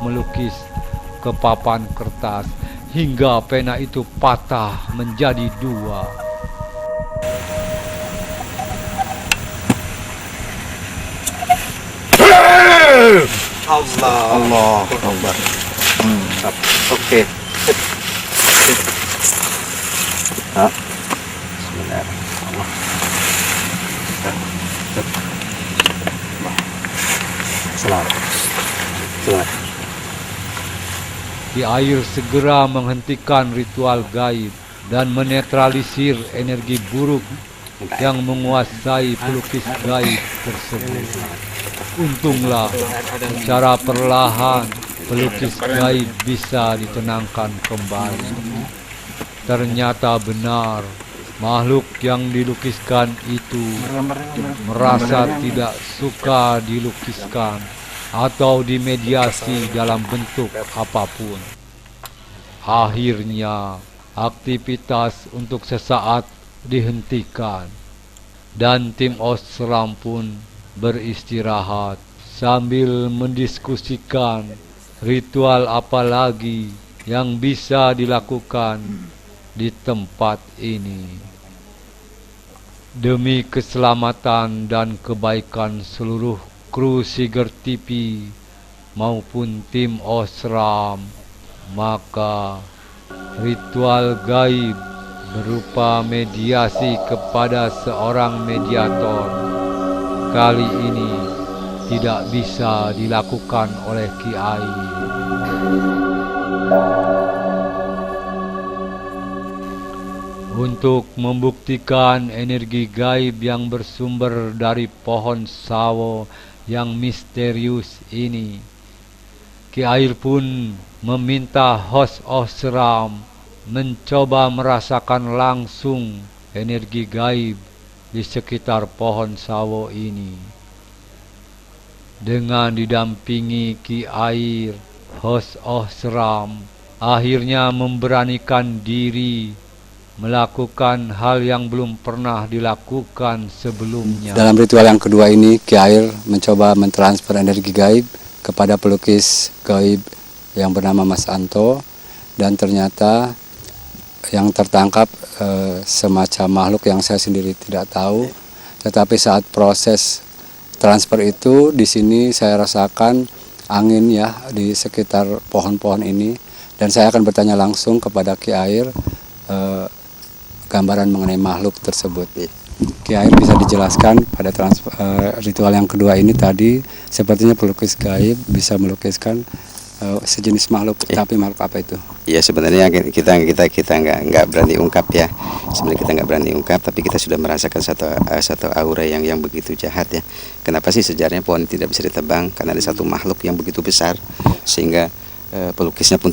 melukis ke papan kertas hingga pena itu patah menjadi dua. Allah Akbar. Oke. Bismillah. Selamat. Ki Air segera menghentikan ritual gaib dan menetralisir energi buruk yang menguasai pelukis gaib tersebut. Untunglah secara perlahan pelukis gaib bisa ditenangkan kembali. Ternyata benar, makhluk yang dilukiskan itu merasa tidak suka dilukiskan atau dimediasi dalam bentuk apapun. Akhirnya, aktivitas untuk sesaat dihentikan dan tim Osram pun beristirahat sambil mendiskusikan ritual apa lagi yang bisa dilakukan di tempat ini. Demi keselamatan dan kebaikan seluruh kru Siger TV maupun tim Osram, maka ritual gaib berupa mediasi kepada seorang mediator kali ini tidak bisa dilakukan oleh Ki Air. Untuk membuktikan energi gaib yang bersumber dari pohon sawo yang misterius ini, Ki Air pun meminta host Osram mencoba merasakan langsung energi gaib di sekitar pohon sawo ini. Dengan didampingi Ki Air, host Osram akhirnya memberanikan diri melakukan hal yang belum pernah dilakukan sebelumnya. Dalam ritual yang kedua ini, Ki Air mencoba mentransfer energi gaib kepada pelukis gaib yang bernama Mas Anto, dan ternyata yang tertangkap semacam makhluk yang saya sendiri tidak tahu. Tetapi saat proses transfer itu, di sini saya rasakan angin ya di sekitar pohon-pohon ini, dan saya akan bertanya langsung kepada Ki Air gambaran mengenai makhluk tersebut. Ki Air bisa dijelaskan pada ritual yang kedua ini tadi, sepertinya pelukis gaib bisa melukiskan sejenis makhluk, tapi makhluk apa itu? Ya sebenarnya kita nggak berani ungkap ya. Sebenarnya kita nggak berani ungkap, tapi kita sudah merasakan satu aura yang begitu jahat ya. Kenapa sih sejarahnya pohon tidak bisa ditebang? Karena ada satu makhluk yang begitu besar sehingga pelukisnya pun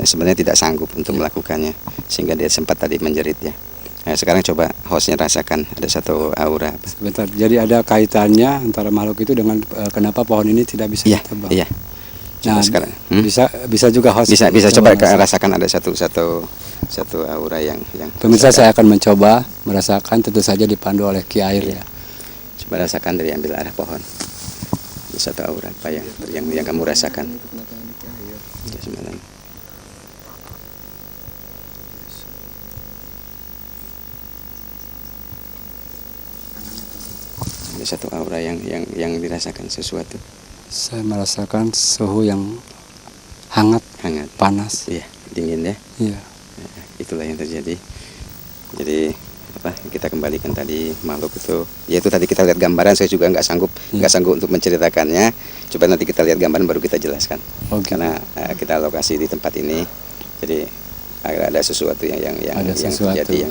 sebenarnya tidak sanggup untuk melakukannya, sehingga dia sempat tadi menjerit ya. Nah, sekarang coba hostnya rasakan ada satu aura. Sebentar, jadi ada kaitannya antara makhluk itu dengan kenapa pohon ini tidak bisa ditebang? Iya. Coba Nah, sekarang bisa juga host bisa coba rasakan ada satu aura yang pemirsa, saya akan mencoba merasakan, tentu saja dipandu oleh Ki Air ya. Coba rasakan dari ambil arah pohon. Ada satu aura apa yang kamu rasakan? Ada satu aura yang dirasakan sesuatu. Saya merasakan suhu yang hangat, panas. Iya, dingin ya. Iya. Itulah yang terjadi. Jadi kita kembalikan tadi makhluk itu. Ya itu tadi kita lihat gambaran, saya juga nggak sanggup untuk menceritakannya. Coba nanti kita lihat gambaran baru kita jelaskan. Karena kita lokasi di tempat ini, jadi ada sesuatu yang terjadi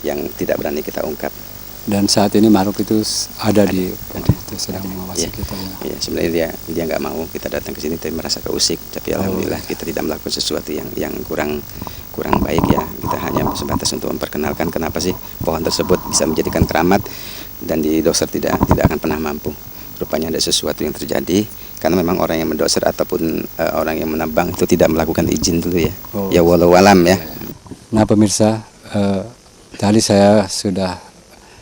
yang tidak berani kita ungkap. Dan saat ini makhluk itu ada di itu sedang mengawasi kita ya. Iya, sebenarnya dia nggak mau kita datang ke sini, tapi merasa keusik. Tapi alhamdulillah kita tidak melakukan sesuatu yang kurang baik ya. Kita hanya sebatas untuk memperkenalkan kenapa sih pohon tersebut bisa menjadikan keramat, dan di doser tidak akan pernah mampu. Rupanya ada sesuatu yang terjadi karena memang orang yang mendoser ataupun orang yang menambang itu tidak melakukan izin dulu ya. Ya walau alam ya. Nah pemirsa, tadi saya sudah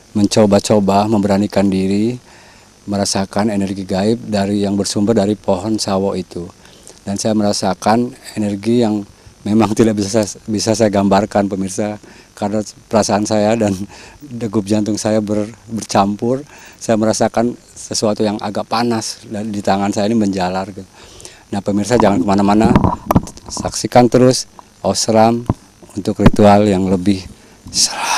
mencoba-coba memberanikan diri merasakan energi gaib dari yang bersumber dari pohon sawo itu. Dan saya merasakan energi yang memang tidak bisa saya gambarkan pemirsa, karena perasaan saya dan degup jantung saya bercampur. Saya merasakan sesuatu yang agak panas di tangan saya ini menjalar gitu. Nah pemirsa jangan kemana-mana, saksikan terus Osram untuk ritual yang lebih seram.